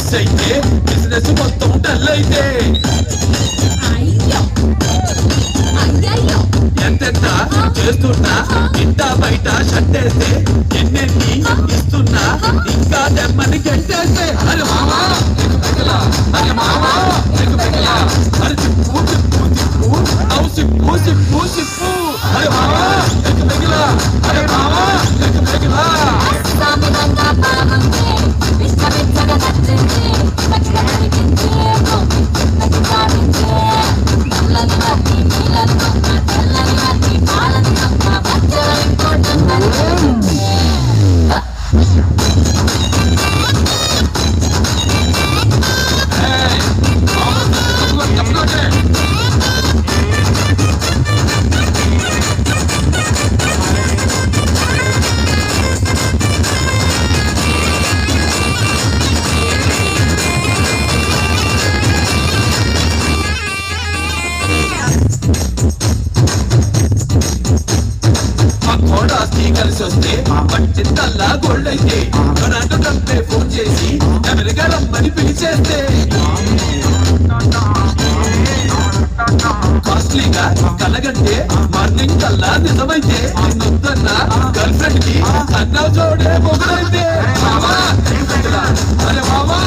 miss అయితే business మొత్తం dull అయితే ఎంతెంత చేస్తున్నా ఇంట బయట షట్టేస్తే ఎన్నెన్ని ఇస్తున్నా ఇంకా దెమ్మని గెట్టేస్తే అరే మామా అరే మామా అరే చిప్పు చిప్పు చిప్పు అవు సిప్పు సిప్పు సిప్పు అరే మామా అరే మామా కలిసి వస్తే పట్టిందల్లా గోల్డ్ అయితే నాకు డబ్బే ఫోన్ చేసి ఎవరిగా రమ్మని పిలిచేస్తే కాస్ట్లీగా కలగంటే మార్నింగ్ కల్లా నిజమైతే నొద్దన్న గర్ల్ ఫ్రెండ్ కి అన్న జోడే మొదలైతే అరే మామా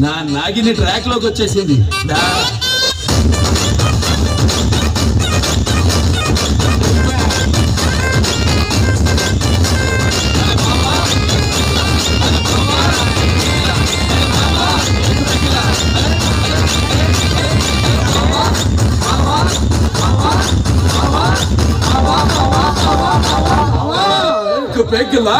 నా నాగిని ట్రాక్ లోకి వచ్చేసింది పెగ్గులా